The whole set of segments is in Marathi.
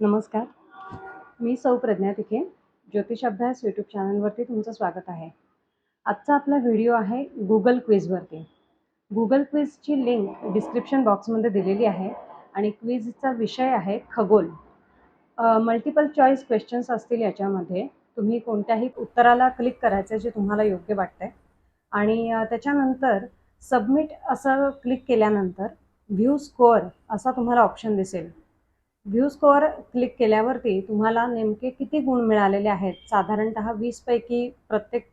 नमस्कार. मी सौ प्रज्ञा तिखे. ज्योतिष अभ्यास यूट्यूब चॅनलवरती तुमचं स्वागत आहे. आजचा आपला व्हिडिओ आहे Google क्विजवरती. Google क्विजची लिंक डिस्क्रिप्शन बॉक्समध्ये दिलेली आहे आणि क्विजचा विषय आहे खगोल. मल्टिपल चॉईस क्वेश्चन्स असतील याच्यामध्ये. तुम्ही कोणत्याही उत्तराला क्लिक करायचं जे तुम्हाला योग्य वाटतंय आणि त्याच्यानंतर सबमिट असं क्लिक केल्यानंतर व्ह्यू स्कोअर असा तुम्हाला ऑप्शन दिसेल. व्ह्यू स्कोअर क्लिक केल्यावरती तुम्हाला नेमके किती गुण मिळालेले आहेत, साधारणतः 20 पैकी प्रत्येक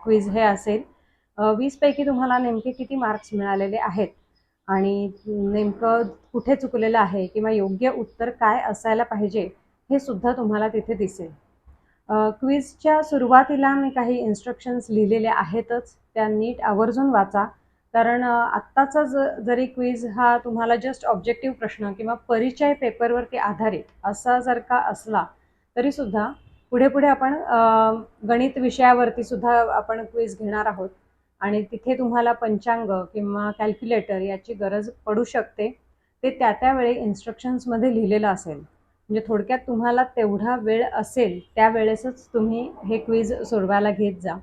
क्विज हे असेल. 20 पैकी तुम्हाला नेमके किती मार्क्स मिळालेले आहेत आणि नेमकं कुठे चुकलेलं आहे किंवा योग्य उत्तर काय असायला पाहिजे हे सुद्धा तुम्हाला तिथे दिसेल. क्विजच्या सुरुवातीला मी काही इन्स्ट्रक्शन्स लिहिलेल्या आहेतच, त्या नीट आवर्जून वाचा. कारण आत्ताचा जरी क्विज हा तुम्हाला जस्ट ऑब्जेक्टिव्ह प्रश्न किंवा परिचय पेपरवरती आधारित असा जर का असला तरीसुद्धा पुढे पुढे आपण गणित विषयावरती सुद्धा आपण क्विज घेणार आहोत आणि तिथे तुम्हाला पंचांग किंवा कॅल्क्युलेटर याची गरज पडू शकते. ते त्या वेळी इन्स्ट्रक्शन्समध्ये लिहिलेलं असेल. म्हणजे थोडक्यात तुम्हाला तेवढा वेळ असेल त्यावेळेसच तुम्ही हे क्विज सोडवायला घेत जा.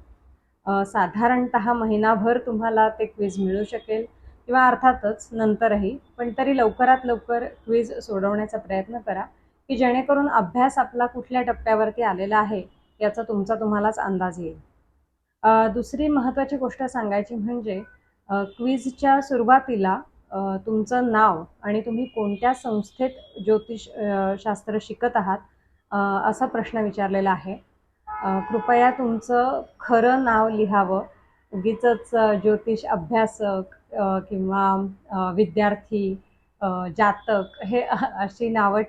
साधारणतः महिनाभर तुम्हाला ते क्विज मिळू शकेल किंवा अर्थातच नंतरही, पण तरी लवकरात लवकर क्विज सोडवण्याचा प्रयत्न करा की जेणेकरून अभ्यास आपला कुठल्या टप्प्यावरती आलेला आहे याचा तुम्हालाच अंदाज येईल. दुसरी महत्त्वाची गोष्ट सांगायची म्हणजे क्विजच्या सुरुवातीला तुमचं नाव आणि तुम्ही कोणत्या संस्थेत ज्योतिष शास्त्र शिकत आहात असा प्रश्न विचारलेला आहे. कृपया तुमचं खरं नाव लिहावं. उगीचच ज्योतिष अभ्यासक किंवा विद्यार्थी, जातक हे अशी नावं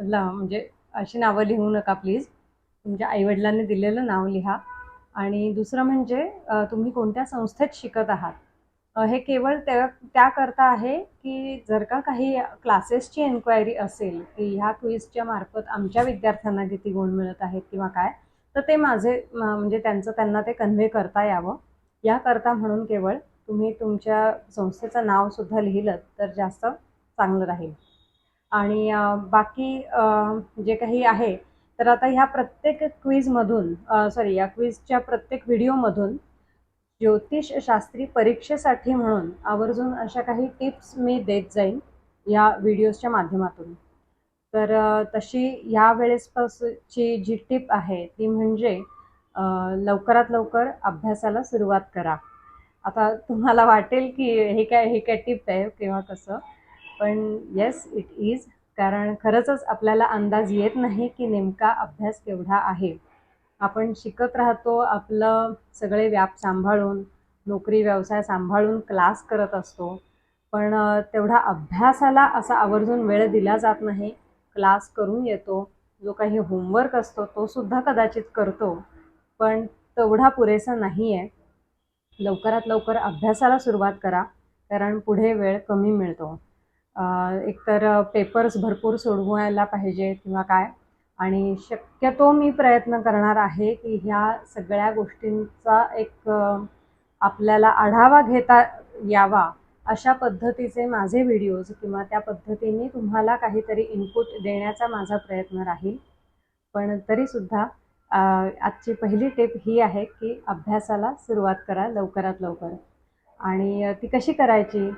म्हणजे अशी नावं लिहू नका प्लीज. तुमच्या आईवडिलांनी दिलेलं नाव लिहा. आणि दुसरं म्हणजे तुम्ही कोणत्या संस्थेत शिकत आहात. हे केवळ त्याकरता आहे की जर का काही क्लासेसची एन्क्वायरी असेल की ह्या क्विजच्या मार्फत आमच्या विद्यार्थ्यांना किती गुण मिळत आहेत किंवा काय, तर ते म्हणजे त्यांना ते कन्व्हे करता यावं याकरता म्हणून केवळ तुम्ही तुमच्या संस्थेचं नावसुद्धा लिहिलं तर जास्त चांगलं राहील. आणि बाकी जे काही आहे तर आता ह्या प्रत्येक क्विजमधून या क्विजच्या प्रत्येक व्हिडिओमधून ज्योतिषशास्त्री परीक्षेसाठी म्हणून आवर्जून अशा काही टिप्स मी देत जाईन या व्हिडिओजच्या माध्यमातून. तर तशी या वेळेसपासूनची जी टिप आहे ती म्हणजे लवकरात लवकर अभ्यासाला सुरुवात करा. आता तुम्हाला वाटेल की हे काय टिप आहे किंवा कसं, पण येस इट इज. कारण खरंच आपल्याला अंदाज येत नाही की नेमका अभ्यास केवढा आहे. आपण शिकत राहतो, आपलं सगळे व्याप सांभाळून, नोकरी व्यवसाय सांभाळून क्लास करत असतो, पण तेवढा अभ्यासाला असा आवर्जून वेळ दिला जात नाही. क्लास करून येतो, जो काही होमवर्क असतो तो सुद्धा कदाचित करतो, पण तेवढा पुरेसा नाही आहे. लवकरात लवकर अभ्यासाला सुरुवात करा, कारण पुढे वेळ कमी मिळतो. एकतर पेपर्स भरपूर सोडवायला पाहिजे किंवा काय, आणि शक्यतो मी प्रयत्न करणार आहे की ह्या सगळ्या गोष्टींचा एक आपल्याला आढावा घेता यावा अशा पद्धतीचे माझे व्हिडिओज किंवा त्या पद्धतीने तुम्हाला काहीतरी इनपुट देण्याचा माझा प्रयत्न राहील. पण तरीसुद्धा आजची पहिली टिप ही आहे की अभ्यासाला सुरुवात करा लवकरात लवकर. आणि ती कशी करायची,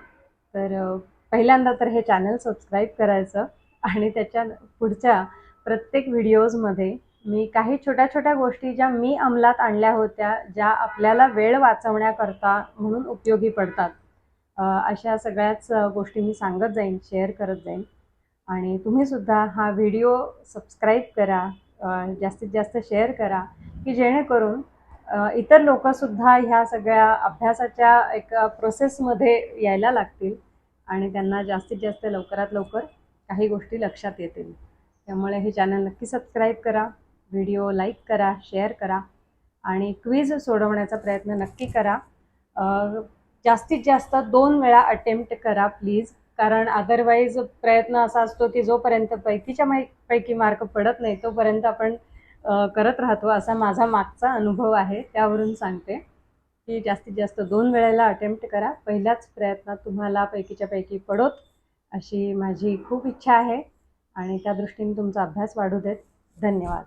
तर पहिल्यांदा तर हे चॅनल सबस्क्राईब करायचं आणि त्याच्या पुढच्या प्रत्येक व्हिडिओजमध्ये मी काही छोट्या छोट्या गोष्टी ज्या मी अंमलात आणल्या होत्या, ज्या आपल्याला वेळ वाचवण्याकरता म्हणून उपयोगी पडतात, अशा सगळ्याच गोष्टी मी सांगत जाईन, शेअर करत जाईन. आणि तुम्हीसुद्धा हा व्हिडिओ सबस्क्राईब करा, जास्तीत जास्त शेअर करा की जेणेकरून इतर लोकंसुद्धा ह्या सगळ्या अभ्यासाच्या एक प्रोसेसमध्ये यायला लागतील आणि त्यांना जास्तीत जास्त लवकरात लवकर काही गोष्टी लक्षात येतील. त्यामुळे हे चॅनल नक्की सबस्क्राईब करा, व्हिडिओ लाईक करा, शेअर करा आणि क्विज सोडवण्याचा प्रयत्न नक्की करा. जास्तीत जास्त 2 वेळा अटेम्प्ट करा प्लीज, कारण अदरवाईज प्रयत्न असा असतो की जोपर्यंत पैकी मार्क पडत नाही तोपर्यंत आपण करत राहतो, असा माझा मागचा अनुभव आहे. त्यावरून सांगते की जास्तीत जास्त 2 वेळेला अटेम्प्ट करा. पहिल्याच प्रयत्नात तुम्हाला पैकीच्या पैकी पडोत अशी माझी खूप इच्छा आहे. आणि त्या दृष्टीने तुमचा अभ्यास वाढू देत. धन्यवाद.